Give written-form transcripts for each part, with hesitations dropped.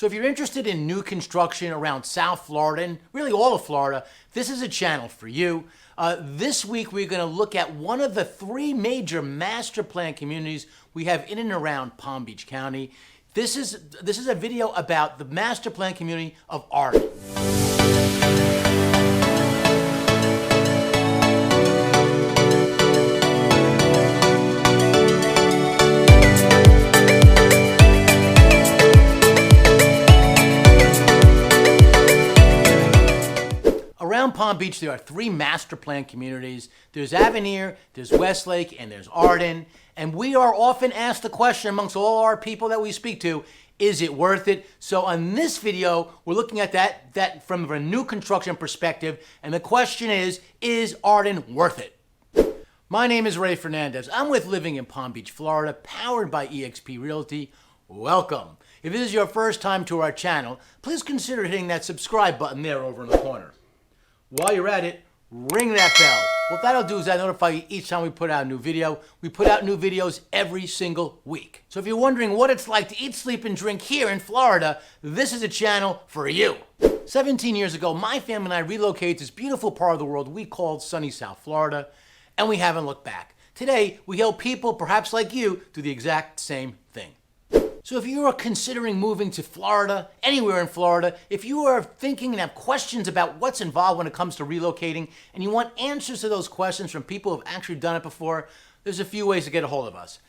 So if you're interested in new construction around South Florida and really all of Florida, this is a channel for you. This week we're going to look at one of the three major master plan communities we have in and around Palm Beach County. This is a video about the master plan community of Arden. Around Palm Beach, there are three master plan communities. There's Avenir, there's Westlake, and there's Arden. And we are often asked the question amongst all our people that we speak to, is it worth it? So on this video, we're looking at that from a new construction perspective. And the question is Arden worth it? My name is Fernandez. I'm with Living in Palm Beach, Florida, powered by eXp Realty. Welcome. If this is your first time to our channel, please consider hitting that subscribe button there over in the corner. While you're at it, ring that bell. What that'll do is that'll notify you each time we put out a new video. We put out new videos every single week. So if you're wondering what it's like to eat, sleep, and drink here in Florida, this is a channel for you. 17 years ago, my family and I relocated to this beautiful part of the world we called sunny South Florida, and we haven't looked back. Today, we help people, perhaps like you, do the exact same thing. So if you are considering moving to Florida, anywhere in Florida, if you are thinking and have questions about what's involved when it comes to relocating, and you want answers to those questions from people who have actually done it before, there's a few ways to get a hold of us.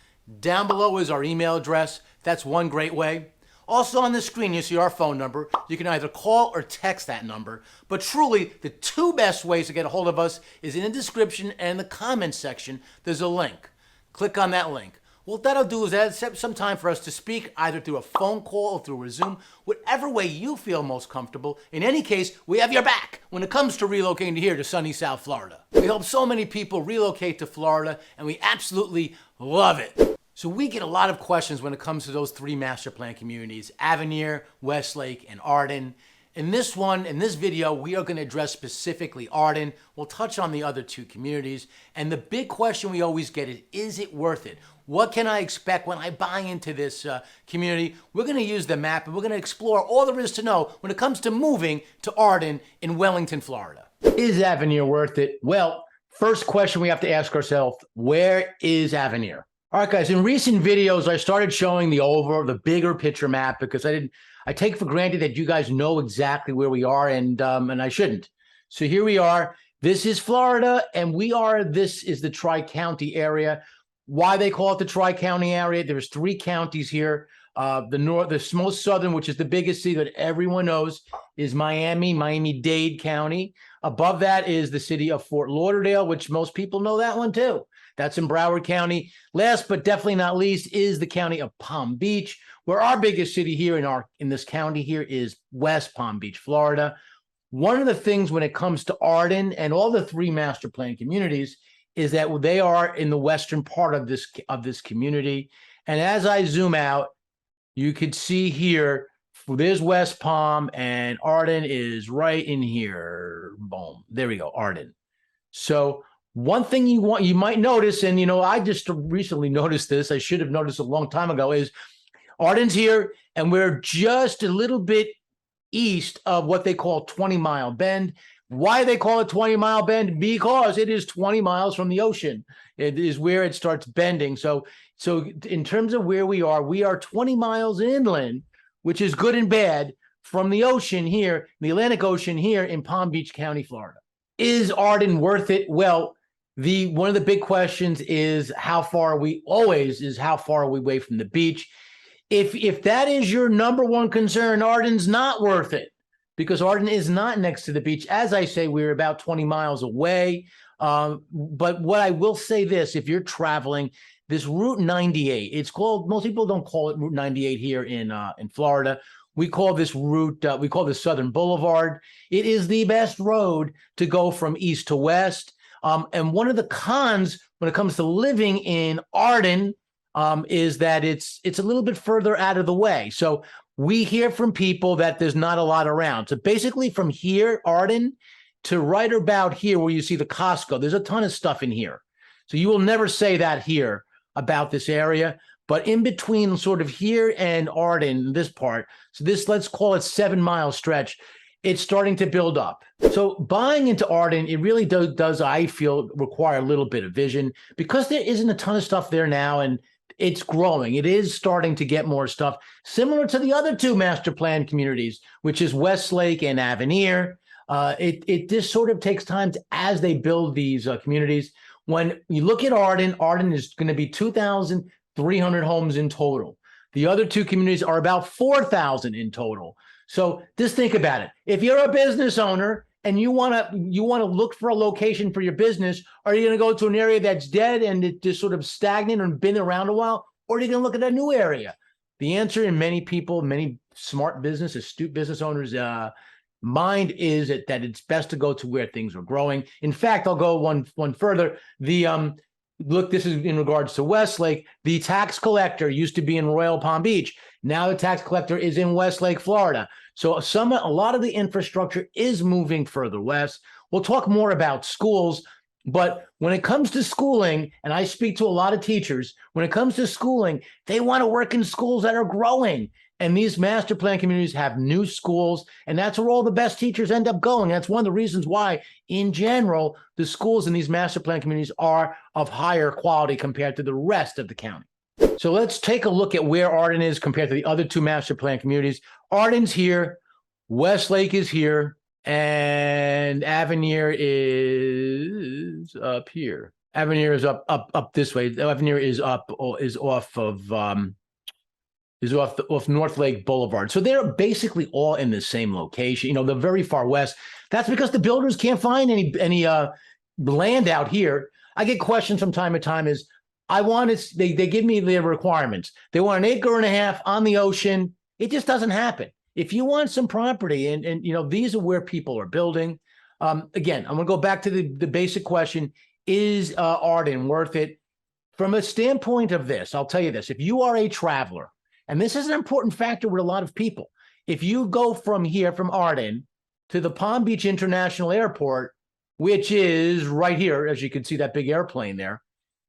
Down below is our email address. That's one great way. Also on the screen, you see our phone number. You can either call or text that number. But truly, the two best ways to get a hold of us is in the description and the comments section. There's a link. Click on that link. What that'll do is that'll set some time for us to speak either through a phone call or through a Zoom, whatever way you feel most comfortable. In any case, we have your back when it comes to relocating here to sunny South Florida. We help so many people relocate to Florida, and we absolutely love it. So we get a lot of questions when it comes to those three master plan communities, Avenir, Westlake, and Arden. In this video, we are going to address specifically Arden. We'll touch on the other two communities. And the big question we always get is it worth it? What can I expect when I buy into this community? We're going to use the map and we're going to explore all there is to know when it comes to moving to Arden in Wellington, Florida. Is Avenir worth it? Well, first question we have to ask ourselves, where is Avenir? All right, guys, in recent videos, I started showing the bigger picture map because I take for granted that you guys know exactly where we are, and I shouldn't. So here we are. This is Florida, and this is the Tri-County area. Why they call it the Tri-County area? There's three counties here. The most southern, which is the biggest city that everyone knows, is Miami-Dade County. Above that is the city of Fort Lauderdale, which most people know that one too. That's in Broward County. Last but definitely not least is the county of Palm Beach, where our biggest city here in this county here is West Palm Beach, Florida. One of the things when it comes to Arden and all the three master plan communities is that they are in the western part of this community. And as I zoom out, you could see here, there's West Palm, and Arden is right in here. Boom. There we go, Arden. So one thing you might notice, and I just recently noticed this, I should have noticed a long time ago, is Arden's here, and we're just a little bit east of what they call 20 Mile Bend. Why they call it 20 Mile Bend? Because it is 20 miles from the ocean. It is where it starts bending. So in terms of where we are 20 miles inland, which is good and bad, from the ocean here, the Atlantic Ocean here in Palm Beach County, Florida. Is Arden worth it? Well, one of the big questions is how far are we away from the beach? If that is your number one concern, Arden's not worth it because Arden is not next to the beach. As I say, we're about 20 miles away. But what I will say this, if you're traveling, this Route 98, most people don't call it Route 98 here in Florida. We call this route, we call this Southern Boulevard. It is the best road to go from east to west. And one of the cons when it comes to living in Arden is that it's a little bit further out of the way. So we hear from people that there's not a lot around. So basically from here, Arden, to right about here where you see the Costco, there's a ton of stuff in here. So you will never say that here about this area. But in between sort of here and Arden, this part, so this, let's call it 7 mile stretch, it's starting to build up. So buying into Arden, it really does, I feel, require a little bit of vision because there isn't a ton of stuff there now, and it's growing. It is starting to get more stuff, similar to the other two master plan communities, which is Westlake and Avenir. It just sort of takes time as they build these communities. When you look at Arden, Arden is going to be 2,300 homes in total. The other two communities are about 4,000 in total. So just think about it. If you're a business owner and you want to look for a location for your business, are you going to go to an area that's dead and it just sort of stagnant and been around a while, or are you going to look at a new area? The answer in many people, many smart business, astute business owners' mind is that it's best to go to where things are growing. In fact, I'll go one further. Look, this is in regards to Westlake. The tax collector used to be in Royal Palm Beach. Now the tax collector is in Westlake, Florida. So a lot of the infrastructure is moving further west. We'll talk more about schools, but when it comes to schooling, and I speak to a lot of teachers, when it comes to schooling, they want to work in schools that are growing. And these master plan communities have new schools, and that's where all the best teachers end up going. That's one of the reasons why, in general, the schools in these master plan communities are of higher quality compared to the rest of the county. So let's take a look at where Arden is compared to the other two master plan communities. Arden's here, Westlake is here, and Avenir is up here. Avenir is up this way. Avenir is off North Lake Boulevard. So they're basically all in the same location. They're very far west. That's because the builders can't find any land out here. I get questions from time to time they give me their requirements. They want 1.5 acres on the ocean. It just doesn't happen. If you want some property and these are where people are building. Again, I'm going to go back to the basic question. Is Arden worth it? From a standpoint of this, I'll tell you this. If you are a traveler, and this is an important factor with a lot of people. If you go from here, from Arden, to the Palm Beach International Airport, which is right here, as you can see that big airplane there,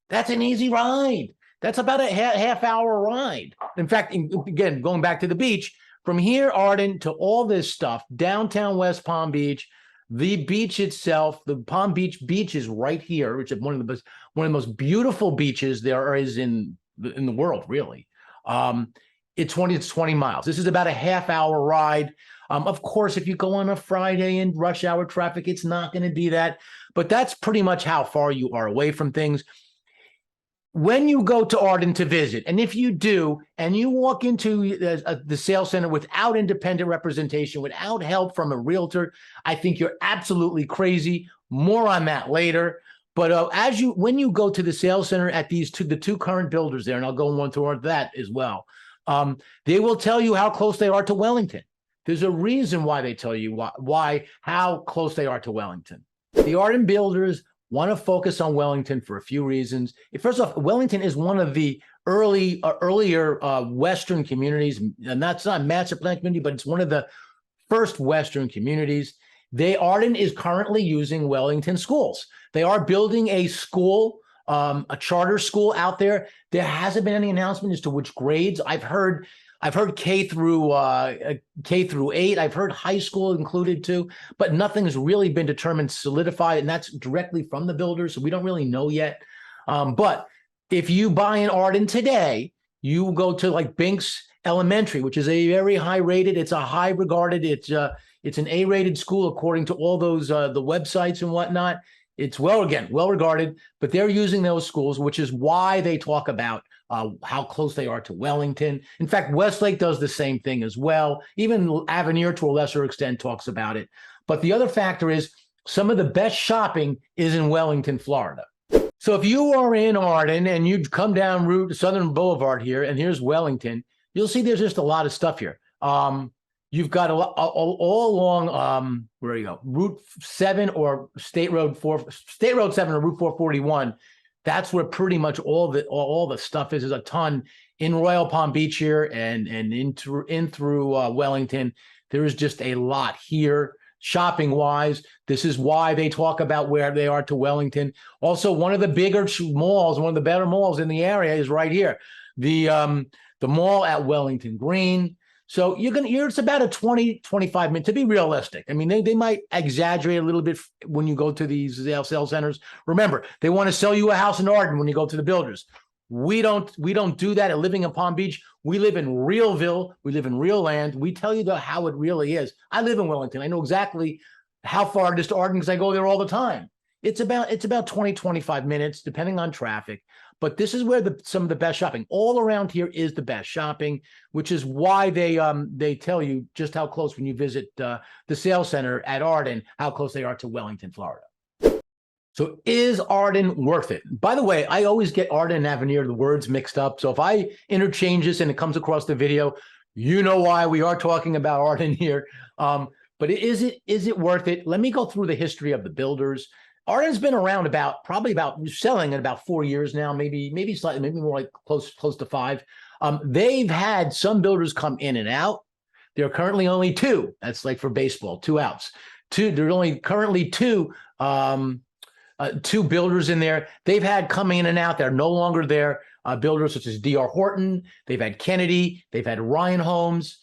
that's an easy ride. That's about a half-hour ride. In fact, again, going back to the beach, from here, Arden, to all this stuff, downtown West Palm Beach, the beach itself, the Palm Beach beach is right here, which is one of the most beautiful beaches there is in the world, really. It's 20 miles. This is about a half-hour ride. Of course, if you go on a Friday in rush hour traffic, it's not going to be that. But that's pretty much how far you are away from things. When you go to Arden to visit, and if you do, and you walk into the sales center without independent representation, without help from a realtor, I think you're absolutely crazy. More on that later. But when you go to the sales center at the two current builders there, and I'll go on toward that as well, they will tell you how close they are to Wellington. There's a reason why they tell you how close they are to Wellington. The Arden builders want to focus on Wellington for a few reasons. First off, Wellington is one of the earlier Western communities, and that's not a master plan community, but it's one of the first Western communities. Arden is currently using Wellington schools. They are building a school, a charter school out there. There hasn't been any announcement as to which grades. I've heard K through 8. I've heard high school included too, but nothing's really been determined, solidified, and that's directly from the builders, so we don't really know yet. But if you buy in Arden today, you go to like Binks Elementary, which is a very high rated. It's a high regarded. It's an A-rated school according to all those the websites and whatnot. It's well regarded, but they're using those schools, which is why they talk about how close they are to Wellington. In fact, Westlake does the same thing as well. Even Avenir, to a lesser extent, talks about it. But the other factor is some of the best shopping is in Wellington, Florida. So if you are in Arden and you come down Southern Boulevard here, and here's Wellington, you'll see there's just a lot of stuff here. You've got all along where you go, Route 7 or State Road 7 or Route 441. That's where pretty much all the stuff is. There's a ton in Royal Palm Beach here and in through Wellington. There is just a lot here shopping wise. This is why they talk about where they are to Wellington. Also, one of the bigger malls, one of the better malls in the area is right here. the mall at Wellington Green. So it's about a 20, 25 minute, to be realistic. I mean, they might exaggerate a little bit when you go to these sales centers. Remember, they want to sell you a house in Arden when you go to the builders. We don't do that at Living in Palm Beach. We live in Realville. We live in real land. We tell you how it really is. I live in Wellington. I know exactly how far it is to Arden because I go there all the time. It's about 20, 25 minutes, depending on traffic. But this is where some of the best shopping all around here is the best shopping, which is why they tell you just how close when you visit the sales center at Arden, how close they are to Wellington, Florida. So is Arden worth it? By the way, I always get Arden and Avenir, the words mixed up. So if I interchange this and it comes across the video, you know why we are talking about Arden here. But is it worth it? Let me go through the history of the builders. Arden's been around probably about selling in about 4 years now, maybe more like close to 5. They've had some builders come in and out. There are currently only 2. That's like for baseball, 2 outs. There are only currently 2 builders in there. They've had come in and out. They're no longer there. Builders such as D.R. Horton. They've had Kennedy. They've had Ryan Homes.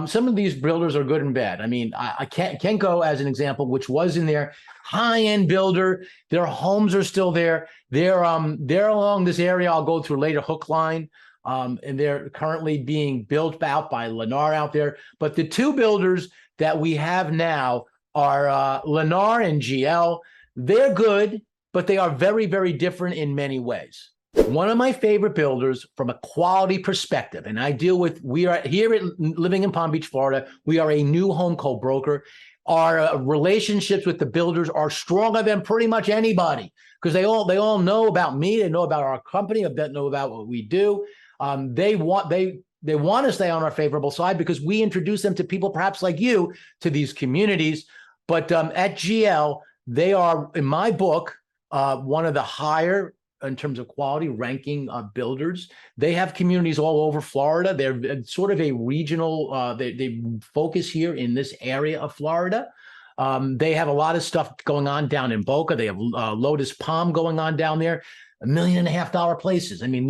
Some of these builders are good and bad. I mean, I can't go as an example, which was in there. High-end builder. Their homes are still there. They're along this area I'll go through later, Hook Line. And they're currently being built out by Lennar out there. But the 2 builders that we have now are Lennar and GL. They're good, but they are very, very different in many ways. One of my favorite builders from a quality perspective, and we are here at Living in Palm Beach, Florida. We are a new home co-broker. Our relationships with the builders are stronger than pretty much anybody because they all know about me. They know about our company. They know about what we do. They want to stay on our favorable side because we introduce them to people perhaps like you to these communities. But at GL, they are, in my book, one of the higher in terms of quality ranking builders. They have communities all over Florida. They're sort of a regional, they focus here in this area of Florida. They have a lot of stuff going on down in Boca. They have Lotus Palm going on down there. $1.5 million places. I mean,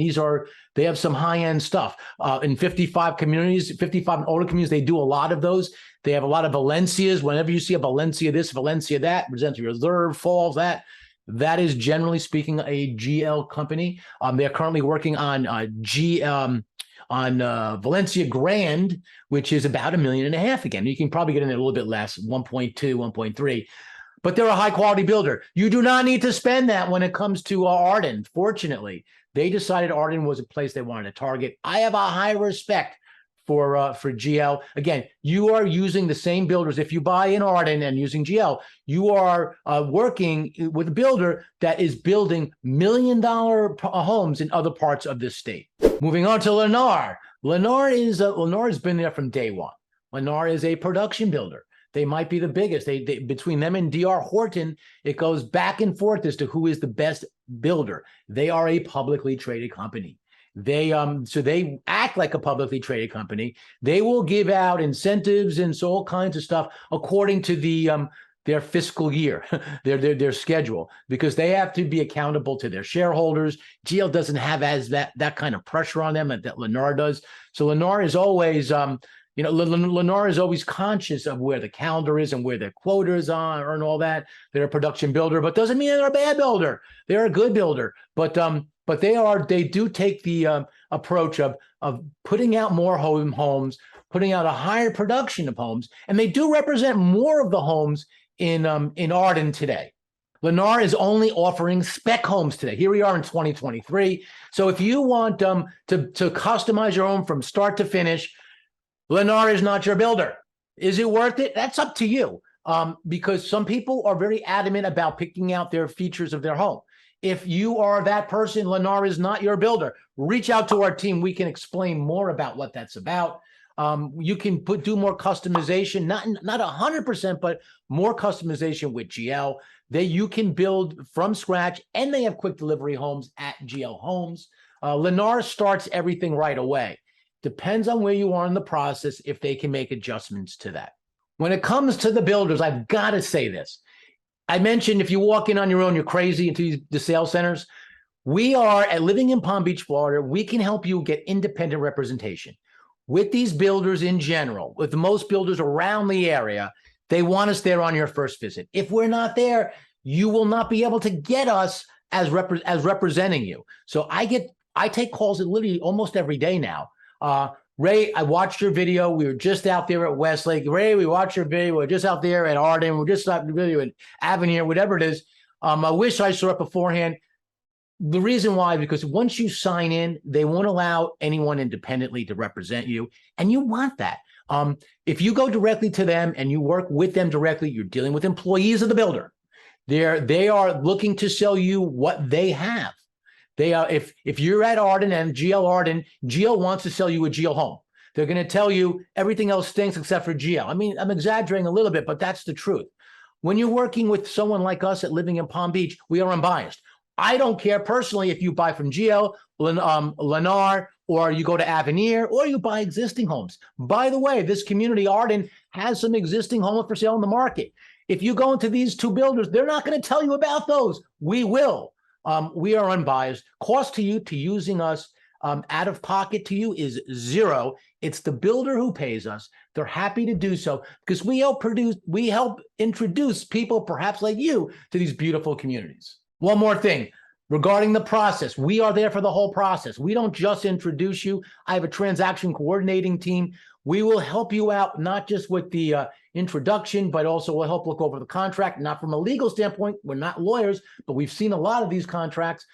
they have some high-end stuff. In 55 communities, 55 and older communities, they do a lot of those. They have a lot of Valencias. Whenever you see a Valencia this, Valencia that, Valencia Reserve, Falls, that is generally speaking a GL company. They're currently working on Valencia Grand, which is about $1.5 million again. You can probably get in there a little bit less, 1.2, 1.3. But they're a high-quality builder. You do not need to spend that when it comes to Arden. Fortunately, they decided Arden was a place they wanted to target. I have a high respect for GL. Again, you are using the same builders. If you buy in Arden and using GL, you are working with a builder that is building $1 million homes in other parts of this state. Moving on to Lennar. Lennar has been there from day one. Lennar is a production builder. They might be the biggest. They between them and D.R. Horton, it goes back and forth as to who is the best builder. They are a publicly traded company. They act like a publicly traded company. They will give out incentives and so all kinds of stuff according to their fiscal year, their schedule, because they have to be accountable to their shareholders. GL doesn't have that kind of pressure on them that Lennar does. So Lennar is always Lennar is always conscious of where the calendar is and where their quotas are and all that. They're a production builder, but doesn't mean they're a bad builder. They're a good builder, but they do take the approach of putting out more homes, putting out a higher production of homes, and they do represent more of the homes in Arden today. Lennar is only offering spec homes today. Here we are in 2023. So if you want to customize your home from start to finish, Lennar is not your builder. Is it worth it? That's up to you. Because some people are very adamant about picking out their features of their home. If you are that person, Lennar is not your builder. Reach out to our team. We can explain more about what that's about. You can do more customization, not 100%, but more customization with GL. You can build from scratch, and they have quick delivery homes at GL Homes. Lennar starts everything right away. Depends on where you are in the process if they can make adjustments to that. When it comes to the builders, I've got to say this. I mentioned if you walk in on your own, you're crazy into the sales centers. We are at Living in Palm Beach, Florida. We can help you get independent representation. With these builders in general, with most builders around the area, they want us there on your first visit. If we're not there, you will not be able to get us as representing you. So I take calls literally almost every day now. Ray, I watched your video. We were just out there at Westlake. Ray, we watched your video. We're just out there at Arden. We're just out the video at Avenir, whatever it is. I wish I saw it beforehand. The reason why, because once you sign in, they won't allow anyone independently to represent you, and you want that. If you go directly to them and you work with them directly, you're dealing with employees of the builder. They are looking to sell you what they have. They are if you're at Arden and GL Arden, GL wants to sell you a GL home. They're going to tell you everything else stinks except for GL. I mean, I'm exaggerating a little bit, but that's the truth. When you're working with someone like us at Living in Palm Beach, we are unbiased. I don't care personally if you buy from GL, Lennar, or you go to Avenir, or you buy existing homes. By the way, this community, Arden, has some existing homes for sale in the market. If you go into these two builders, they're not going to tell you about those. We will. We are unbiased. Cost to you to using us out of pocket to you is zero. It's the builder who pays us. They're happy to do so because we help introduce people perhaps like you to these beautiful communities. One more thing regarding the process. We are there for the whole process. We don't just introduce you. I have a transaction coordinating team. We will help you out, not just with the introduction, but also we'll help look over the contract. Not from a legal standpoint. We're not lawyers, but we've seen a lot of these contracts,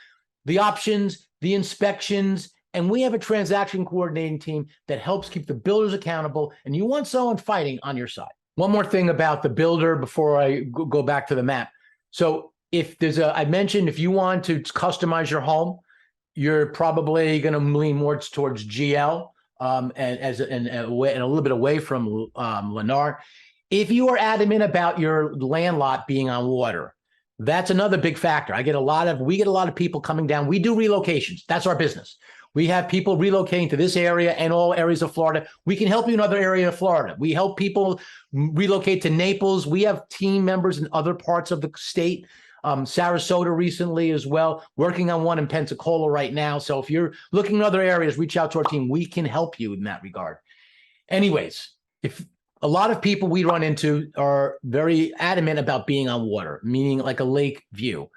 the options, the inspections, and we have a transaction coordinating team that helps keep the builders accountable. And you want someone fighting on your side. One more thing about the builder before I go back to the map. So if there's I mentioned, if you want to customize your home, you're probably going to lean more towards GL and a little bit away from Lennar. If you are adamant about your land lot being on water, that's another big factor. We get a lot of people coming down. We do relocations. That's our business. We have people relocating to this area and all areas of Florida. We can help you in other areas of Florida. We help people relocate to Naples. We have team members in other parts of the state. Sarasota recently as well, working on one in Pensacola right now. So if you're looking in other areas, reach out to our team. We can help you in that regard. Anyways, if a lot of people we run into are very adamant about being on water, meaning like a lake view.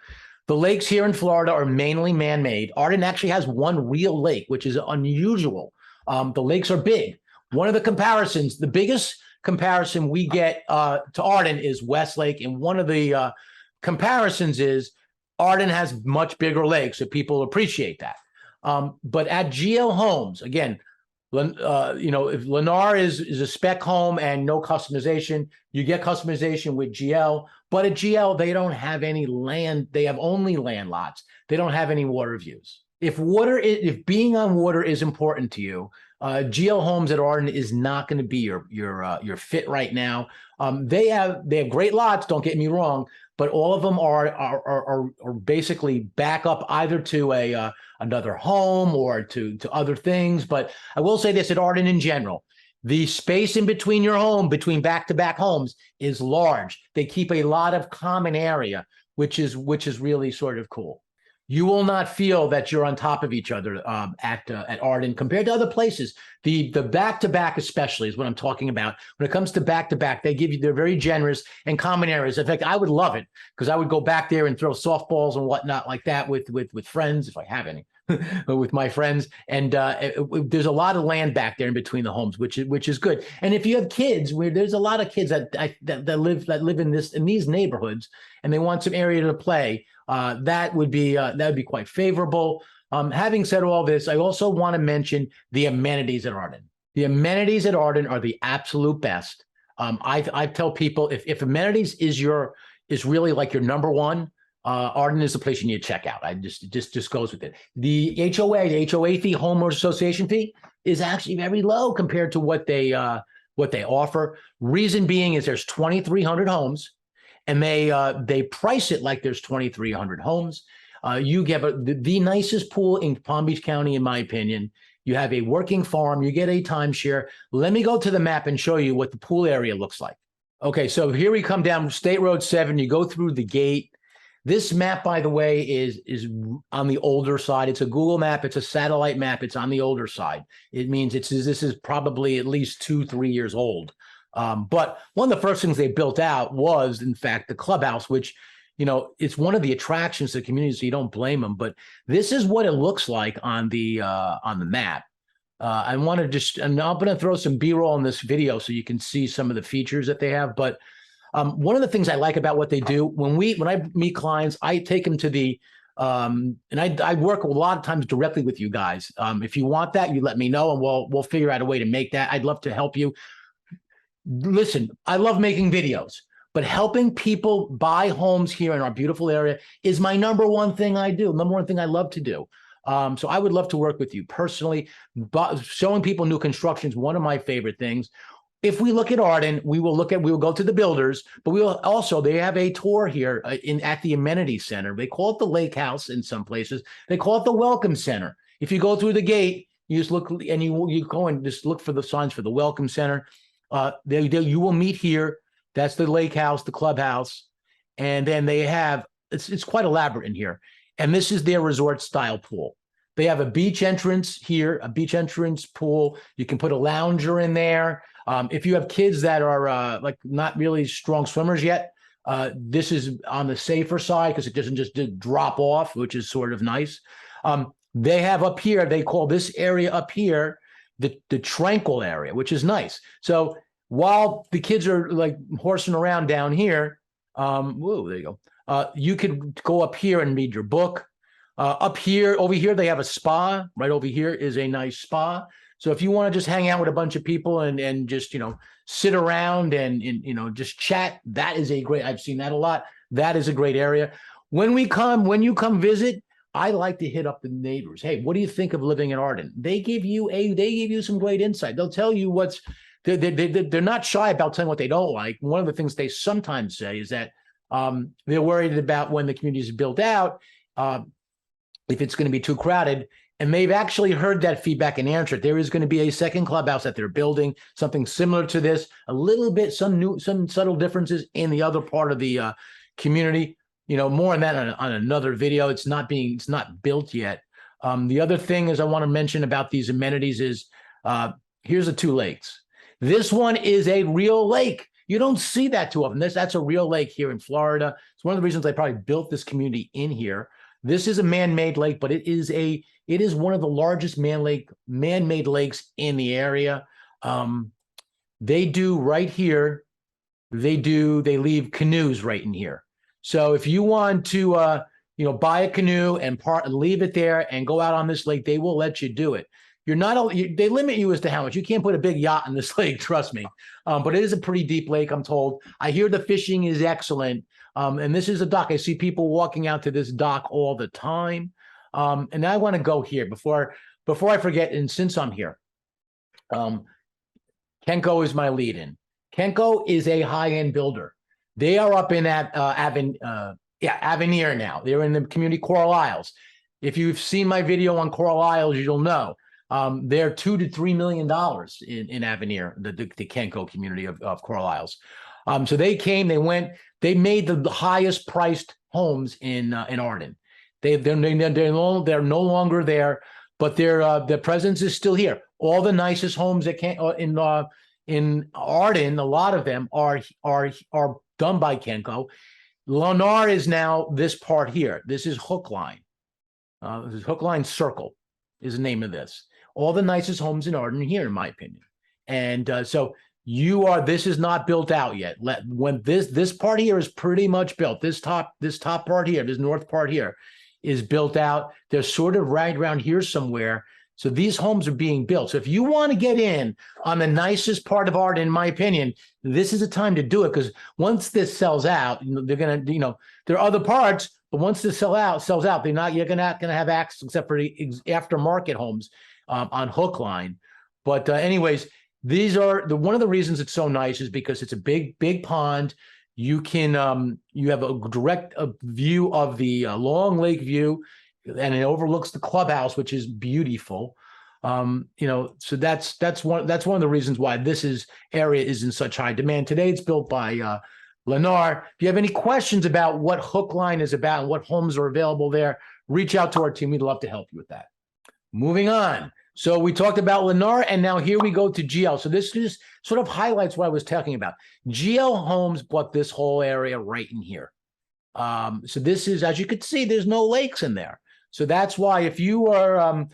The lakes here in Florida are mainly man-made. Arden actually has one real lake, which is unusual. The lakes are big. One of the comparisons, the biggest comparison we get to Arden is Westlake, and one of the comparisons is Arden has much bigger lakes, so people appreciate that. But at GL Homes, again, if Lennar is a spec home and no customization, you get customization with GL. But at GL, they don't have any land. They have only land lots. They don't have any water views. If being on water is important to you, GL Homes at Arden is not going to be your fit right now. They have great lots. Don't get me wrong, but all of them are basically back up either to another home or to other things. But I will say this at Arden in general, the space in between your home, between back-to-back homes, is large. They keep a lot of common area, which is really sort of cool. You will not feel that you're on top of each other at Arden compared to other places. The back-to-back especially is what I'm talking about. When it comes to back-to-back, they're very generous and common areas. In fact, I would love it because I would go back there and throw softballs and whatnot like that with friends, if I have any, with my friends. And there's a lot of land back there in between the homes, which is good. And if you have kids, there's a lot of kids that live in these neighborhoods and they want some area to play. That would be quite favorable. Having said all this, I also want to mention the amenities at Arden. The amenities at Arden are the absolute best. I tell people if amenities is really like your number one, Arden is the place you need to check out. It just goes with it. The HOA fee, homeowners association fee, is actually very low compared to what they offer. Reason being is there's 2,300 homes. And they price it like there's 2,300 homes. You get the nicest pool in Palm Beach County, in my opinion. You have a working farm. You get a timeshare. Let me go to the map and show you what the pool area looks like. Okay, so here we come down State Road 7. You go through the gate. This map, by the way, is on the older side. It's a Google map. It's a satellite map. It's on the older side. It means this is probably at least 2-3 years old. But one of the first things they built out was, in fact, the clubhouse, which, it's one of the attractions to the community, so you don't blame them. But this is what it looks like on the map. I want to and I'm going to throw some B-roll in this video so you can see some of the features that they have. But one of the things I like about what they do, when I meet clients, I take them to the and I work a lot of times directly with you guys. If you want that, you let me know, and we'll figure out a way to make that. I'd love to help you. Listen, I love making videos, but helping people buy homes here in our beautiful area is my number one thing I do, number one thing I love to do. So I would love to work with you personally. But showing people new construction is one of my favorite things. If we look at Arden, we will go to the builders, but we will also, they have a tour here at the amenity center. They call it the Lake House in some places. They call it the Welcome Center. If you go through the gate, you just look and you go and just look for the signs for the Welcome Center. You will meet here. That's the Lake House, the clubhouse. And then they have, it's quite elaborate in here. And this is their resort style pool. They have a beach entrance here, a beach entrance pool. You can put a lounger in there. If you have kids that are like not really strong swimmers yet, this is on the safer side because it doesn't just drop off, which is sort of nice. They have up here, they call this area up here the tranquil area, which is nice. So while the kids are like horsing around down here, whoa, there you go. You could go up here and read your book. Up here, over here, they have a spa. Right over here is a nice spa. So if you want to just hang out with a bunch of people and just, sit around and just chat, that is I've seen that a lot. That is a great area. When you come visit, I like to hit up the neighbors. Hey, what do you think of living in Arden? They give you some great insight. They'll tell you they're not shy about telling what they don't like. One of the things they sometimes say is that they're worried about when the community is built out, if it's going to be too crowded. And they've actually heard that feedback and answered. There is going to be a second clubhouse that they're building, something similar to this, a little bit, some subtle differences in the other part of the community. More on that on another video. It's not built yet. The other thing is I want to mention about these amenities is here's the two lakes. This one is a real lake. You don't see that too often. That's a real lake here in Florida. It's one of the reasons I probably built this community in here. This is a man-made lake, but it is one of the largest man-made lakes in the area. They do right here. They leave canoes right in here. So if you want to, buy a canoe and leave it there and go out on this lake, they will let you do it. They limit you as to how much. You can't put a big yacht in this lake, trust me. But it is a pretty deep lake, I'm told. I hear the fishing is excellent. And this is a dock. I see people walking out to this dock all the time. And I want to go here before I forget. And since I'm here, Kenko is my lead-in. Kenko is a high-end builder. They are up in that Avenir now. They're in the community Coral Isles. If you've seen my video on Coral Isles, you'll know. They're $2 to $3 million in Avenir, the Kenko community of Coral Isles. So they came, they made the highest priced homes in Arden. They're no longer there, but their presence is still here. All the nicest homes that in Arden, a lot of them are done by Kenko. Lennar is now this part here. This is Hook Line. This is Hook Line Circle is the name of this. All the nicest homes in Arden here, in my opinion. And so this is not built out yet. When this part here is pretty much built, this top part here, this north part here is built out. They're sort of right around here somewhere. So these homes are being built. So if you want to get in on the nicest part of Arden, in my opinion, this is the time to do it, because once this sells out, they're going to, there are other parts, but once this sells out, you're not going to have access except for the aftermarket homes on Hook Line. But anyways, these are one of the reasons it's so nice is because it's a big pond. You can you have a direct view of the Long Lake view, and it overlooks the clubhouse, which is beautiful. So that's one of the reasons why this area is in such high demand today. It's built by Lennar, if you have any questions about what Hook Line is about and what homes are available there, reach out to our team. We'd love to help you with that. Moving on. So we talked about Lennar, and now here we go to GL. So this just sort of highlights what I was talking about. GL Homes bought this whole area right in here. So this is, as you can see, there's no lakes in there. So that's why if you're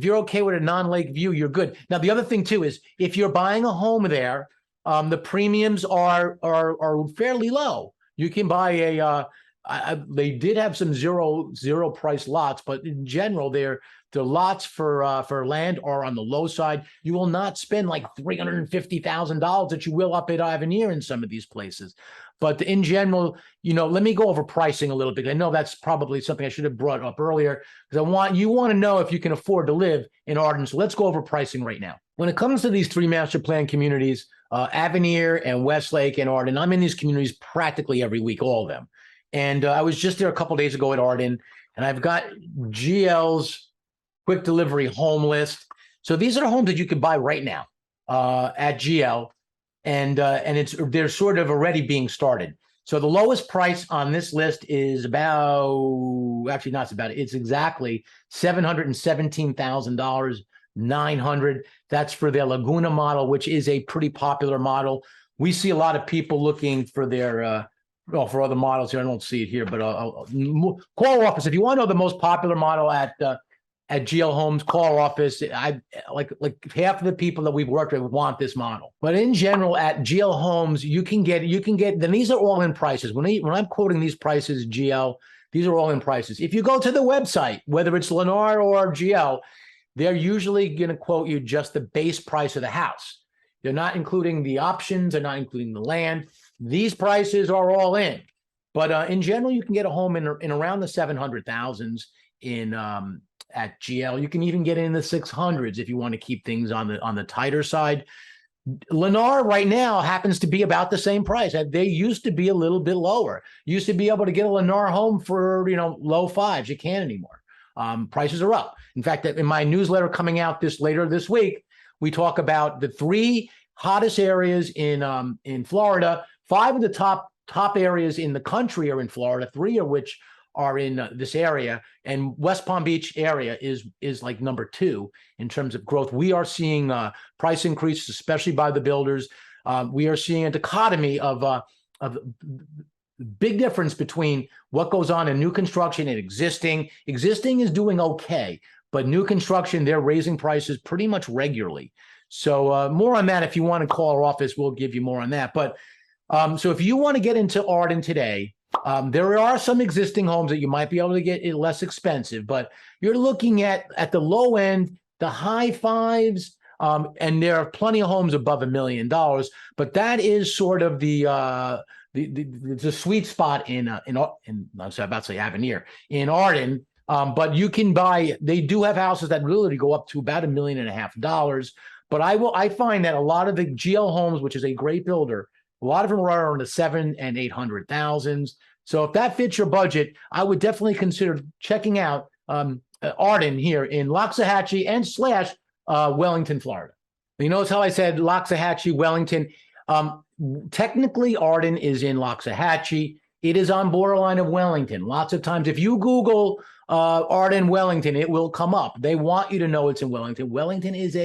okay with a non-lake view, you're good. Now, the other thing too is if you're buying a home there, the premiums are fairly low. You can buy they did have some zero price lots, but in general, the lots for land are on the low side. You will not spend like $350,000 that you will up at Avenir in some of these places. But in general, let me go over pricing a little bit. I know that's probably something I should have brought up earlier because you want to know if you can afford to live in Arden. So let's go over pricing right now. When it comes to these three master plan communities, Avenir and Westlake and Arden, I'm in these communities practically every week, all of them. And I was just there a couple of days ago at Arden, and I've got GL's quick delivery home list. So these are the homes that you can buy right now at GL. And they're sort of already being started. So the lowest price on this list is it's exactly $717,000, $900. That's for their Laguna model, which is a pretty popular model. We see a lot of people looking for their for other models here. I don't see it here, but I'll call our office if you want to know the most popular model at GL Homes. Call our office. I like half of the people that we've worked with want this model. But in general, at GL Homes, you can get. Then these are all in prices. When I'm quoting these prices, GL, these are all in prices. If you go to the website, whether it's Lennar or GL, they're usually going to quote you just the base price of the house. They're not including the options. They're not including the land. These prices are all in. But in general, you can get a home in around the 700,000s in at GL. You can even get in the 600s if you want to keep things on the tighter side. Lennar right now happens to be about the same price. They used to be a little bit lower. You used to be able to get a Lennar home for low fives. You can't anymore. Prices are up. In fact, in my newsletter coming out later this week, we talk about the three hottest areas in Florida. 5 of the top areas in the country are in Florida, 3 of which are in this area, and West Palm Beach area is like number 2 in terms of growth. We are seeing price increases, especially by the builders. We are seeing a dichotomy of big difference between what goes on in new construction and existing. Existing is doing okay, but new construction, they're raising prices pretty much regularly. So more on that. If you want to call our office, we'll give you more on that. But so if you want to get into Arden today, there are some existing homes that you might be able to get less expensive, but you're looking at the low end, the high fives, and there are plenty of homes above $1 million. But that is sort of the sweet spot in I was about to say Avenir in Arden. But you can buy. They do have houses that really go up to about $1.5 million. But I find that a lot of the GL Homes, which is a great builder, a lot of them are in the 700,000 and 800,000s. So if that fits your budget, I would definitely consider checking out Arden here in Loxahatchee and / Wellington, Florida. You notice how I said Loxahatchee, Wellington. Technically, Arden is in Loxahatchee. It is on borderline of Wellington. Lots of times, if you Google Arden, Wellington, it will come up. They want you to know it's in Wellington. Wellington is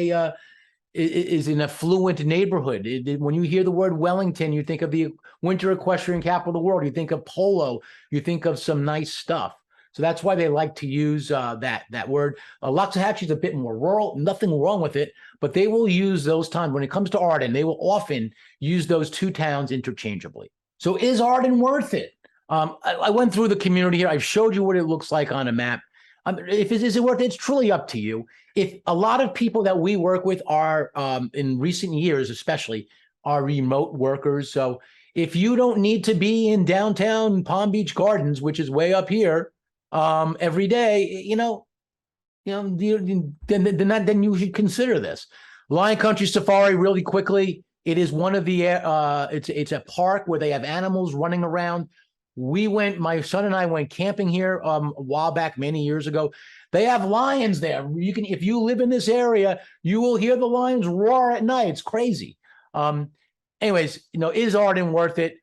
an affluent neighborhood. When you hear the word Wellington, you think of the winter equestrian capital of the world. You think of polo. You think of some nice stuff. So that's why they like to use that word. Loxahatchee is a bit more rural. Nothing wrong with it, but they will use those times. When it comes to Arden, they will often use those two towns interchangeably. So is Arden worth it? I went through the community here. I've showed you what it looks like on a map. Is it worth it? It's truly up to you. If a lot of people that we work with are, in recent years especially, are remote workers. So if you don't need to be in downtown Palm Beach Gardens, which is way up here, every day, then you should consider this. Lion Country Safari, really quickly, it is one of the it's a park where they have animals running around. My son and I went camping here a while back, many years ago. They have lions there. If you live in this area, you will hear the lions roar at night. It's crazy. Anyways, is Arden worth it?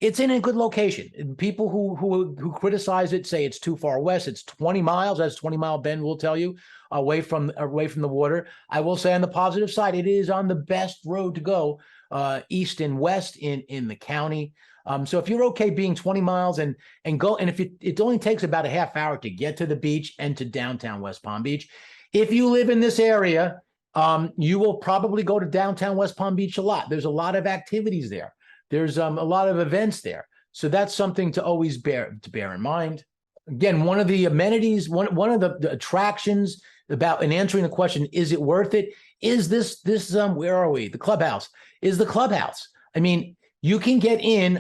It's in a good location. People who criticize it say it's too far west. It's 20 miles, as 20 Mile Bend will tell you, away from the water. I will say on the positive side, it is on the best road to go, east and west in the county. So if you're okay being 20 miles and go, and if it only takes about a half hour to get to the beach and to downtown West Palm Beach. If you live in this area, you will probably go to downtown West Palm Beach a lot. There's a lot of activities there. There's a lot of events there. So that's something to always bear in mind. Again, one of the amenities, one of the attractions about in answering the question, is it worth it? Is this where are we? The clubhouse is the clubhouse. I mean, you can get in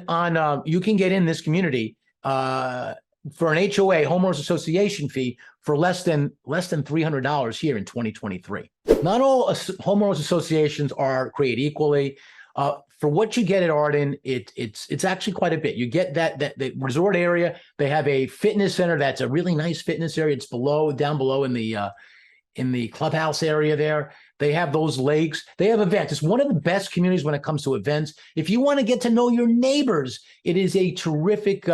this community for an HOA, homeowners association fee, for less than $300 here in 2023. Not all homeowners associations are created equally. For what you get at Arden, it's actually quite a bit. You get that the resort area. They have a fitness center that's a really nice fitness area. It's down below in the clubhouse area there. They have those lakes. They have events. It's one of the best communities when it comes to events. If you want to get to know your neighbors, it is a terrific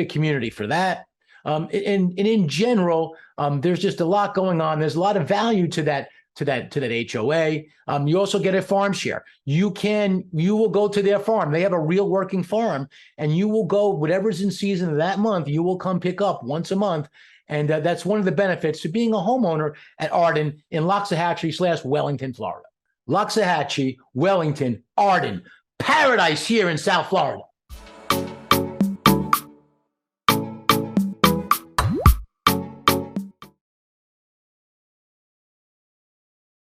community for that. And in general, there's just a lot going on. There's a lot of value to that HOA. You also get a farm share. You will go to their farm. They have a real working farm, and you will go, whatever's in season that month, you will come pick up once a month. And that's one of the benefits to being a homeowner at Arden in Loxahatchee/Wellington, Florida. Loxahatchee, Wellington, Arden, paradise here in South Florida.